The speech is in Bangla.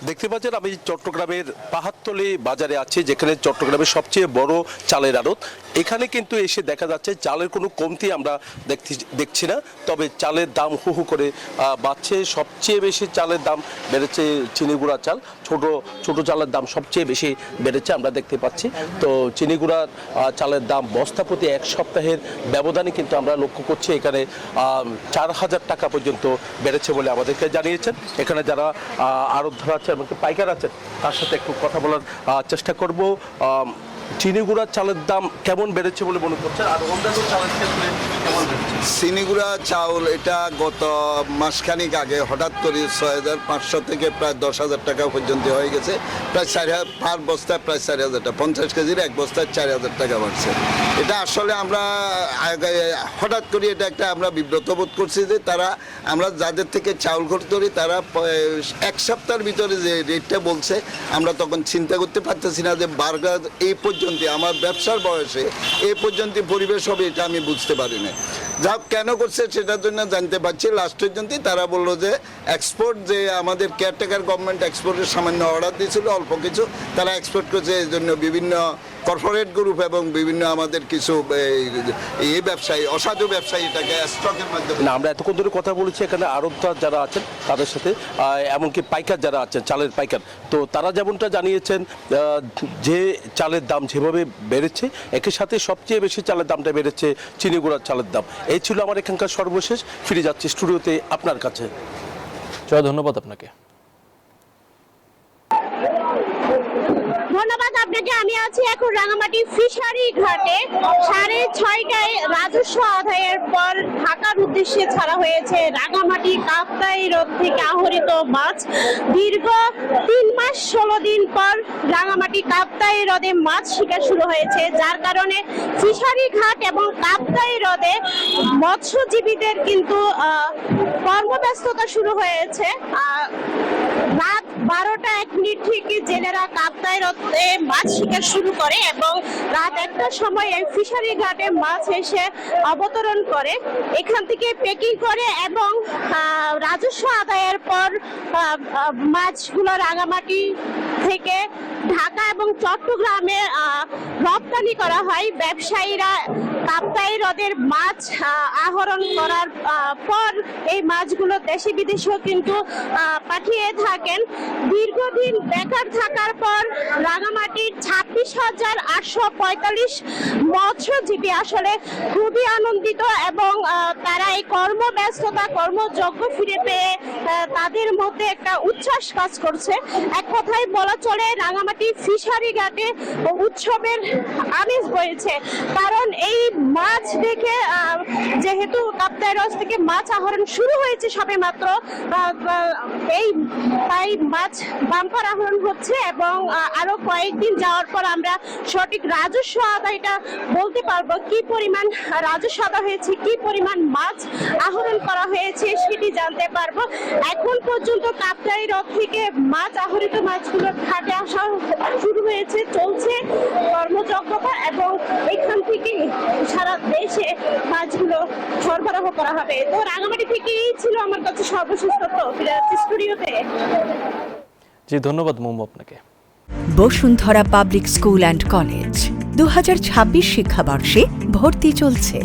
দেখতে পাচ্ছেন আমি চট্টগ্রামের পাহাড়তলী বাজারে আছি, যেখানে চট্টগ্রামের সবচেয়ে বড় চালের আড়ত। এখানে কিন্তু এসে দেখা যাচ্ছে চালের কোনো কমতি আমরা দেখছি না, তবে চালের দাম হু হু করে বাড়ছে। সবচেয়ে বেশি চালের দাম বেড়েছে চিনিগুড়া চাল, ছোট ছোট চালের দাম সবচেয়ে বেশি বেড়েছে আমরা দেখতে পাচ্ছি। তো চিনিগুড়া চালের দাম বস্তা প্রতি এক সপ্তাহের ব্যবধানে কিন্তু আমরা লক্ষ্য করছি এখানে 4,000 টাকা পর্যন্ত বেড়েছে বলে আমাদেরকে জানিয়েছেন। এখানে যারা আড়তদার আছেন এবং পাইকার আছেন তার সাথে একটু কথা বলার চেষ্টা করব। চিনিগুড়া চালের দাম কেমন বেড়েছে বলে মনে করছেন, আর অন্যান্য চালের ক্ষেত্রে কেমন বেড়েছে? চিনিগুড়া চাউল এটা গত মাসখানিক আগে হঠাৎ করে 6,500 থেকে প্রায় 10,000 টাকা পর্যন্ত হয়ে গেছে। প্রায় 4,000 পার বস্তায় প্রায় 4,000 টাকা, 50 কেজির এক বস্তায় 4,000 টাকা বাড়ছে। এটা আসলে আমরা হঠাৎ করে এটা একটা আমরা বিব্রত বোধ করছি যে আমরা যাদের থেকে চাউল খরচ করি তারা এক সপ্তাহের ভিতরে যে রেটটা বলছে আমরা তখন চিন্তা করতে পারতেছি না যে বার্গার এই পর্যন্ত আমার ব্যবসার বয়সে এই পর্যন্ত পরিবেশ হবে এটা আমি বুঝতে পারি না। যা কেন করছে সেটার জন্য জানতে পারছি। লাস্ট পর্যন্ত তারা বললো যে এক্সপোর্ট, যে আমাদের কেয়ারটেকার গভর্নমেন্ট এক্সপোর্টের সামান্য অর্ডার দিয়েছিল অল্প কিছু, তারা এক্সপোর্ট করছে। এই জন্য বিভিন্ন কর্পোরেট গ্রুপ এবং বিভিন্ন আমাদের কিছু এই ব্যবসায়ী, অসাধু ব্যবসায়ী এটাকে স্টকের মাধ্যমে না, আমরা এতক্ষণ ধরে কথা বলেছি এখানে আড়তদার যারা আছেন তাদের সাথে, এমনকি পাইকার যারা আছেন, চালের পাইকার। তো তারা যেমনটা জানিয়েছেন যে চালের দাম যেভাবে বেড়েছে, একই সাথে সবচেয়ে বেশি চালের দামটা বেড়েছে চিনিগুড়ার চালের দাম। এই ছিল আমার এখানকার সর্বশেষ। ফিরে যাচ্ছি স্টুডিওতে আপনার কাছে। জয়, ধন্যবাদ আপনাকে। ধন্যবাদ আপনাকে। আমি আছি এখন রাঙামাটি ফিশারি ঘাটে। 6:30টায় রাজস্ব আদায়ের পর ঢাকার উদ্দেশ্যে ছাড়া হয়েছে রাঙামাটি কাপ্তাই হ্রদ থেকে আহরিত মাছ। দীর্ঘ 3 মাস 16 দিন পর রাঙামাটি কাপ্তাই হ্রদে মাছ শিকার শুরু হয়েছে, যার কারণে ফিশারি ঘাট এবং কাপ্তাই হ্রদে মৎস্যজীবীদের কিন্তু কর্মব্যস্ততা শুরু হয়েছে। রাত 12:01 থেকে জেলেরা কাপ্তাই হ্রদে মাছ শিকার শুরু করে এবং রাত 1টার সময় এই ফিশারি ঘাটে মাছ এসে অবতরণ করে, এখান থেকে প্যাকিং করে এবং রাজস্ব আদায়ের পর মাছগুলো রাঙামাটি থেকে ঢাকা এবং চট্টগ্রামে রপ্তানি করা হয়। ব্যবসায়ীরা কাপ্তাই হ্রদের মাছ আহরণ করার পর এই মাছগুলো দেশে বিদেশেও কিন্তু পাঠিয়ে থাকেন। দীর্ঘদিন বেকার থাকার পর রাঙামাটির 26,845 মৎস্যজীবী আসলে খুবই আনন্দিত এবং তারা এই কর্মব্যস্ততা, কর্মযজ্ঞ ফিরে পেয়ে তাদের মধ্যে একটা উচ্ছ্বাস কাজ করছে। এক কথায় বলা চলে রাঙামাটি ফিশারি ঘাটে উৎসবের আমেজ বইছে, কারণ এই মাছ দেখে, যেহেতু কাপ্তাই হ্রদ থেকে মাছ আহরণ শুরু হয়েছে সবে মাত্র, তাই মাছ বাম্পার আহরণ হচ্ছে এবং আরো কয়েকদিন যাওয়ার পর আমরা সঠিক রাজস্ব আদায়টা বলতে পারবো, কি পরিমাণ রাজস্ব আদায় হয়েছে, কি পরিমাণ মাছ আহরণ করা হয়েছে সেটি জানতে পারবো। এখন পর্যন্ত কাপ্তাই হ্রদ থেকে মাছ, আহরিত মাছগুলো ঘাটে আসা শুরু হয়েছে, চলছে কর্মযজ্ঞতা এবং এখান থেকে সারা দেশে মাছগুলো সরবরাহ করা হবে। তো রাঙামাটি থেকে এই ছিল আমার কাছে সর্বশেষ তথ্য। ফিরে যাচ্ছি স্টুডিওতে। জি, ধন্যবাদ মোমো আপনাকে। Bashundhara public school and college 2026 শিক্ষাবর্ষে ভর্তি চলছে।